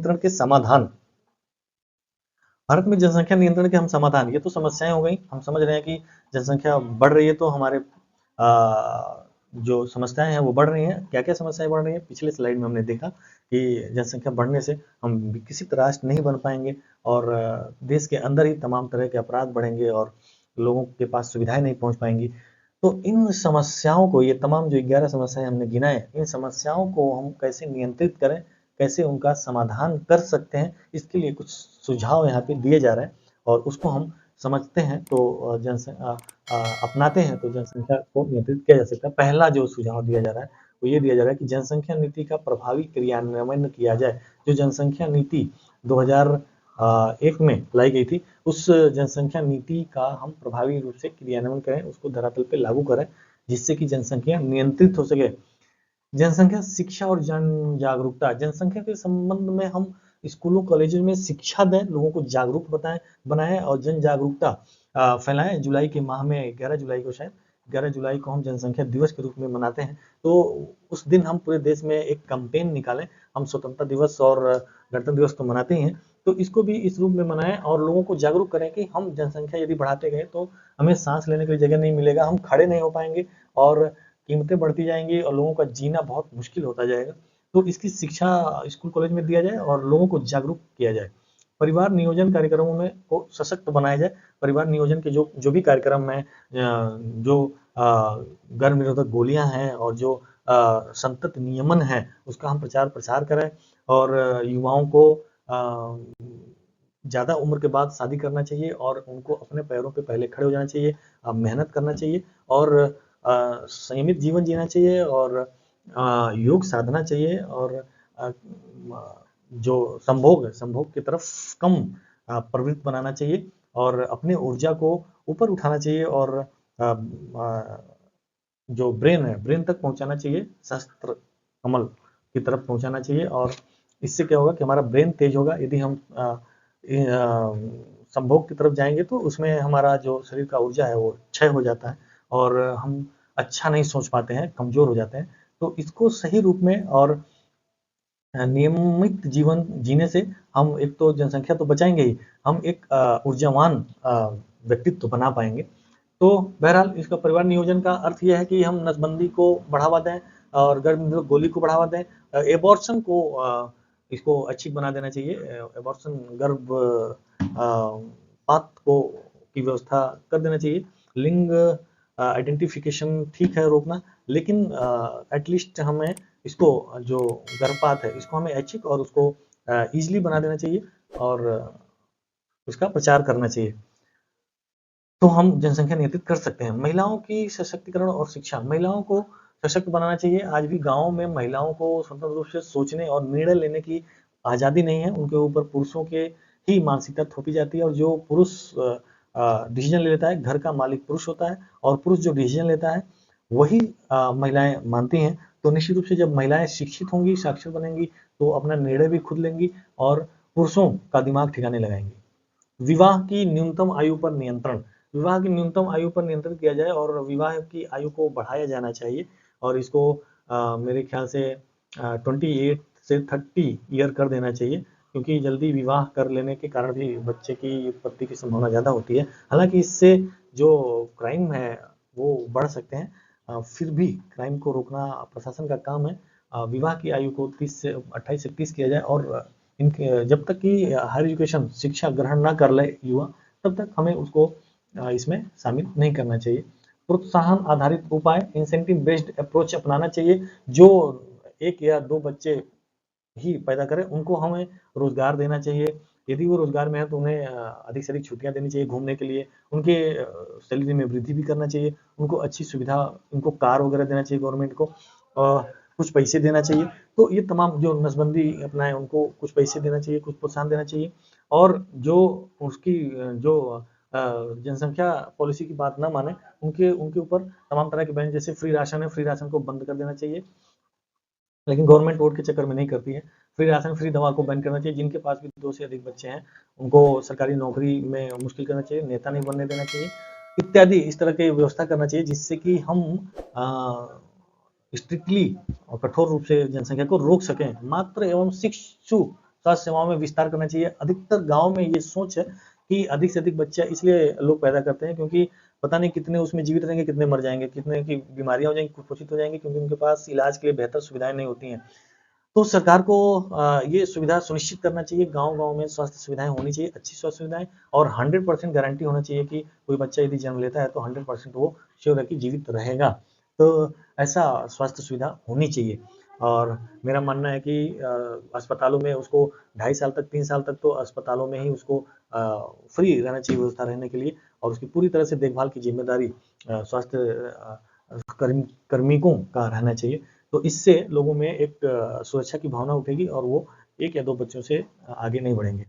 नियंत्रण के समाधान। भारत में जनसंख्या नियंत्रण के हम समाधान, ये तो समस्याएं हो गई। हम समझ रहे हैं कि जनसंख्या बढ़ रही है तो हमारे जो समस्याएं हैं वो बढ़ रही हैं। क्या क्या समस्याएं बढ़ रही हैं, पिछले स्लाइड में हमने देखा कि जनसंख्या बढ़ने से हम विकसित राष्ट्र नहीं बन पाएंगे और देश के अंदर ही तमाम तरह के अपराध बढ़ेंगे और लोगों के पास सुविधाएं नहीं पहुंच पाएंगी। तो इन समस्याओं को, ये तमाम जो 11 समस्याएं हमने गिनाए, इन समस्याओं को हम कैसे नियंत्रित करें, कैसे उनका समाधान कर सकते हैं, इसके लिए कुछ सुझाव यहाँ पे दिए जा रहे हैं और उसको हम समझते हैं तो अपनाते हैं तो जनसंख्या को नियंत्रित किया जा सकता है। पहला जो सुझाव दिया जा रहा है वो ये दिया जा रहा है कि जनसंख्या नीति का प्रभावी क्रियान्वयन किया जाए। जो जनसंख्या नीति 2001 में लाई गई थी, उस जनसंख्या नीति का हम प्रभावी रूप से क्रियान्वयन करें, उसको धरातल पे लागू करें, जिससे कि जनसंख्या नियंत्रित हो सके। जनसंख्या शिक्षा और जन जागरूकता, जनसंख्या के संबंध में हम स्कूलों कॉलेजों में शिक्षा दें, लोगों को जागरूक बनाएं और जन जागरूकता फैलाएं। जुलाई के माह में 11 जुलाई को, शायद 11 जुलाई को हम जनसंख्या दिवस के रूप में मनाते हैं, तो उस दिन हम पूरे देश में एक कैंपेन निकालें। हम स्वतंत्रता दिवस और गणतंत्र दिवस तो मनाते ही हैं, तो इसको भी इस रूप में मनाएं और लोगों को जागरूक करें कि हम जनसंख्या यदि बढ़ाते गए तो हमें सांस लेने की जगह नहीं मिलेगा, हम खड़े नहीं हो पाएंगे और कीमतें बढ़ती जाएंगी और लोगों का जीना बहुत मुश्किल होता जाएगा। तो इसकी शिक्षा स्कूल कॉलेज में दिया जाए और लोगों को जागरूक किया जाए। परिवार नियोजन कार्यक्रमों में को सशक्त बनाया जाए। परिवार नियोजन के जो जो भी कार्यक्रम है, जो गर्भ निरोधक गोलियां हैं और जो संतत नियमन है, उसका हम प्रचार प्रसार करें और युवाओं को ज़्यादा उम्र के बाद शादी करना चाहिए और उनको अपने पैरों पे पहले खड़े हो जाना चाहिए, मेहनत करना चाहिए और संयमित जीवन जीना चाहिए और योग साधना चाहिए और जो संभोग की तरफ कम प्रवृत्त बनाना चाहिए और अपने ऊर्जा को ऊपर उठाना चाहिए और जो ब्रेन है, ब्रेन तक पहुंचाना चाहिए, शस्त्र कमल की तरफ पहुंचाना चाहिए। और इससे क्या होगा कि हमारा ब्रेन तेज होगा। यदि हम संभोग की तरफ जाएंगे तो उसमें हमारा जो शरीर का ऊर्जा है वो क्षय हो जाता है और हम अच्छा नहीं सोच पाते हैं, कमजोर हो जाते हैं। तो इसको सही रूप में और नियमित जीवन जीने से हम एक तो जनसंख्या तो बचाएंगे ही, हम एक ऊर्जावान व्यक्तित्व बना पाएंगे। तो बहरहाल इसका परिवार नियोजन का अर्थ यह है कि हम नसबंदी को बढ़ावा दें और गर्भ निरोधक गोली को बढ़ावा दें। एबॉर्शन को इसको अच्छी बना देना चाहिए। एबॉर्शन गर्भपात को की व्यवस्था कर देना चाहिए। लिंग आइडेंटिफिकेशन ठीक है रोकना, लेकिन एटलीस्ट हमें इसको जो गर्भपात है इसको हमें ऐच्छिक और उसको ईजिली बना देना चाहिए और उसका प्रचार करना चाहिए, तो हम जनसंख्या नियंत्रित कर सकते हैं। महिलाओं की सशक्तिकरण और शिक्षा, महिलाओं को सशक्त बनाना चाहिए। आज भी गाँव में महिलाओं को स्वतंत्र रूप से सोचने और निर्णय लेने की आज़ादी नहीं है। उनके ऊपर पुरुषों के ही मानसिकता थोपी जाती है और जो पुरुष डिसीजन ले लेता है, घर का मालिक पुरुष होता है और पुरुष जो डिसीजन लेता है वही महिलाएं मानती हैं। तो निश्चित रूप से जब महिलाएं शिक्षित होंगी, साक्षर बनेंगी, तो अपना निर्णय भी खुद लेंगी और पुरुषों का दिमाग ठिकाने लगाएंगी। विवाह की न्यूनतम आयु पर नियंत्रण, विवाह की न्यूनतम आयु पर नियंत्रण किया जाए और विवाह की आयु को बढ़ाया जाना चाहिए और इसको मेरे ख्याल से 28 से 30 ईयर कर देना चाहिए, क्योंकि जल्दी विवाह कर लेने के कारण भी बच्चे की उत्पत्ति की संभावना ज़्यादा होती है। हालांकि इससे जो क्राइम है वो बढ़ सकते हैं, फिर भी क्राइम को रोकना प्रशासन का काम है। विवाह की आयु को 28 से 30 किया जाए और इनके जब तक कि हायर एजुकेशन शिक्षा ग्रहण ना कर ले युवा, तब तक हमें उसको इसमें शामिल नहीं करना चाहिए। प्रोत्साहन आधारित उपाय, इंसेंटिव बेस्ड अप्रोच अपनाना चाहिए। जो 1 या 2 बच्चे ही पैदा करें उनको हमें रोजगार देना चाहिए। यदि वो रोजगार में है तो उन्हें अधिक से अधिक छुट्टियां देनी चाहिए घूमने के लिए, उनके सैलरी में वृद्धि भी करना चाहिए, उनको अच्छी सुविधा, उनको कार वगैरह देना चाहिए गवर्नमेंट को, कुछ पैसे देना चाहिए। तो ये तमाम जो नसबंदी अपनाए उनको कुछ पैसे देना चाहिए, कुछ प्रोत्साहन देना चाहिए और जो उसकी जो जनसंख्या पॉलिसी की बात ना माने उनके उनके ऊपर तमाम तरह के बैन, जैसे फ्री राशन है, फ्री राशन को बंद कर देना चाहिए, लेकिन गवर्नमेंट वोट के चक्कर में नहीं करती है। फ्री राशन, फ्री दवा को बैन करना चाहिए। जिनके पास भी 2 से अधिक बच्चे हैं उनको सरकारी नौकरी में मुश्किल करना चाहिए, नेता नहीं बनने देना चाहिए इत्यादि। इस तरह की व्यवस्था करना चाहिए जिससे कि हम स्ट्रिक्टली और कठोर रूप से जनसंख्या को रोक सकें। मातृ एवं शिशु स्वास्थ्य सेवाओं में विस्तार करना चाहिए। अधिकतर गाँव में ये सोच है कि अधिक से अधिक बच्चा इसलिए लोग पैदा करते हैं क्योंकि पता नहीं कितने उसमें जीवित रहेंगे, कितने मर जाएँगे, कितने की बीमारियाँ हो जाएँगी, कुपोषित हो जाएँगे क्योंकि उनके पास इलाज के लिए बेहतर सुविधाएँ नहीं होती हैं। तो सरकार को ये सुविधा सुनिश्चित करना चाहिए, गाँव-गाँव में स्वास्थ्य सुविधाएँ होनी चाहिए, अच्छी स्वास्थ्य सुविधाएँ और 100% गारंटी होना चाहिए कि कोई बच्चा यदि जन्म लेता है तो 100% वो श्योर है कि जीवित रहेगा। तो ऐसा स्वास्थ्य सुविधा होनी चाहिए और मेरा मानना है कि अस्पतालों में उसको 2.5 साल तक, 3 साल तक तो अस्पतालों में ही उसको फ्री रहना चाहिए व्यवस्था रहने के लिए और उसकी पूरी तरह से देखभाल की ज़िम्मेदारी स्वास्थ्य कार्मिकों का रहना चाहिए। तो इससे लोगों में एक सुरक्षा की भावना उठेगी और वो 1 या 2 बच्चों से आगे नहीं बढ़ेंगे।